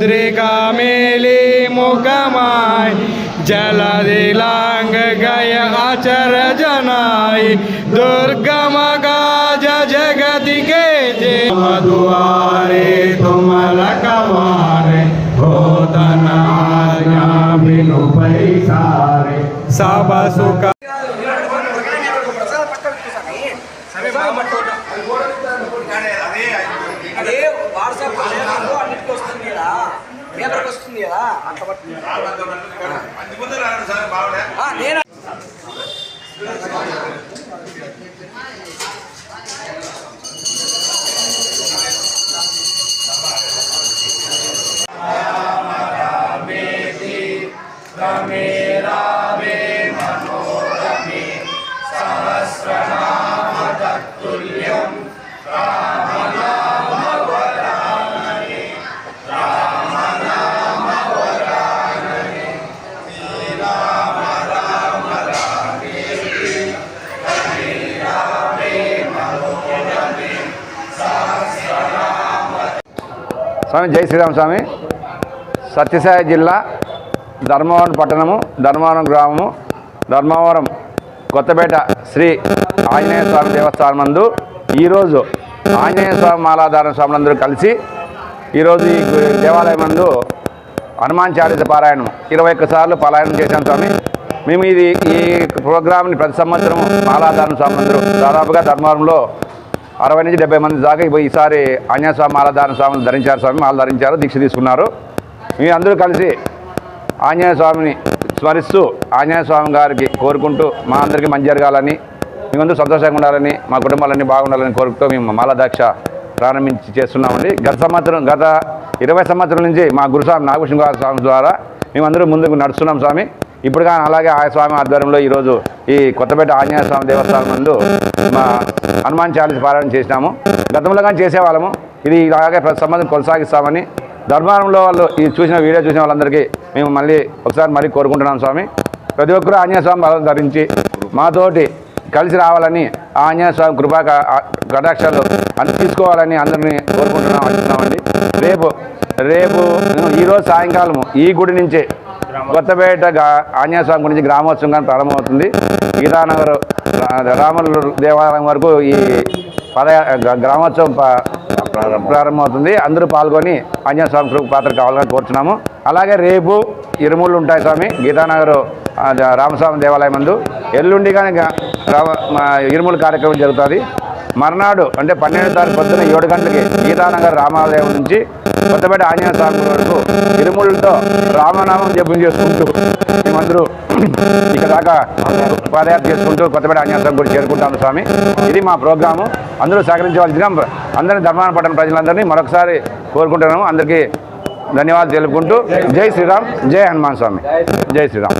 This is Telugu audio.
द्रिकामेली मुखमाय जलदिलांग गय आचर जनाय दुर्गम गाज जगति के जे मधुआरे तुम लकवारे भोतन आज्ञा बिनु पैसारे सब सुख అదే వాట్సాప్ అన్నిటికీ వస్తుంది కదా పేపర్కి వస్తుంది కదా నేను స్వామి జై శ్రీరామ్ స్వామి. సత్యసాయి జిల్లా ధర్మవరం పట్టణము, ధర్మవరం గ్రామము, ధర్మవరం కొత్తపేట శ్రీ ఆంజనేయ స్వామి దేవస్థానం నందు ఈరోజు ఆంజనేయ స్వామి మాలాధారణ స్వాములందరూ కలిసి ఈరోజు ఈ దేవాలయం నందు హనుమాన్ చాలీస పారాయణం 21 సార్లు పారాయణం చేశాం స్వామి. మేము ఈ ప్రోగ్రామ్ని ప్రతి సంవత్సరం మాలాధారణ స్వాములందరూ దాదాపుగా ధర్మవరంలో 60 నుంచి 70 మంది దాకా ఈసారి ఆంజనేయ స్వామి మాలాధారణ స్వాములు ధరించారు. స్వామి మాల ధరించారు, దీక్ష తీసుకున్నారు. మీ అందరూ కలిసి ఆంజనేయ స్వామిని స్మరిస్తూ ఆంజనేయ స్వామి గారికి కోరుకుంటూ మా అందరికీ మంచి జరగాలని, మేమందరూ సంతోషంగా ఉండాలని, మా కుటుంబాలన్నీ బాగుండాలని కోరుకుంటూ మేము మాలాదాక్ష ప్రారంభించి చేస్తున్నామండి. గత 20 సంవత్సరాల నుంచి మా గురుస్వామి నాగభూషణ స్వామి ద్వారా మేమందరూ ముందుకు నడుస్తున్నాం స్వామి. ఇప్పుడు కానీ అలాగే ఆ స్వామి ఆధ్వర్యంలో ఈరోజు ఈ కొత్తపేట ఆంజనేయ స్వామి దేవస్థానం నందు మా హనుమాన్ చాలీస పారాయణ చేసినాము. గతంలో కానీ చేసేవాళ్ళము. ఇది అలాగే ప్రతి సంవత్సరం కొనసాగిస్తామని ధర్మవరంలో వాళ్ళు ఈ వీడియో చూసిన వాళ్ళందరికీ మేము ఒకసారి కోరుకుంటున్నాం స్వామి. ప్రతి ఒక్కరూ ఆంజనేయ స్వామి బలం ధరించి మాతోటి కలిసి రావాలని, ఆంజనేయ స్వామి కృపా కటాక్షాలు తీసుకోవాలని అందరినీ కోరుకుంటున్నామండి. రేపు ఈరోజు సాయంకాలం ఈ గుడి నుంచే కొత్తపేట ఆంజనేయ స్వామి గురించి గ్రామోత్సవం కానీ ప్రారంభమవుతుంది. గీతానగర్ రాముల దేవాలయం వరకు ఈ గ్రామోత్సవం ప్రారంభమవుతుంది. అందరూ పాల్గొని ఆంజనేయ స్వామి పాత్ర కావాలని కోరుతున్నాము. అలాగే రేపు ఇరుముళ్ళు ఉంటాయి స్వామి గీతానగర్ రామస్వామి దేవాలయం నందు. ఎల్లుండి కానీ ఇరుముల కార్యక్రమం జరుగుతుంది. మర్నాడు అంటే 12వ తారీఖు పొద్దున్న 7 గంటలకి గీతానగర్ రామాలయం నుంచి కొత్తపేట ఆంజనేయ స్వామి వరకు ఇరుములతో రామనామం జపం చేసుకుంటూ మేమందరూ ఇక్కడ దాకా పాదయాత్ర చేసుకుంటూ కొత్తపేట ఆంజనేయ స్వామి గుడి చేరుకుంటాము స్వామి. ఇది మా ప్రోగ్రాము. అందరూ సహకరించవలసిగా అందరినీ ధర్మవరం పట్టణ ప్రజలందరినీ మరొకసారి కోరుకుంటున్నాము. అందరికీ ధన్యవాదాలు తెలుపుకుంటూ జై శ్రీరామ్, జై హనుమాన్ స్వామి, జై శ్రీరామ్.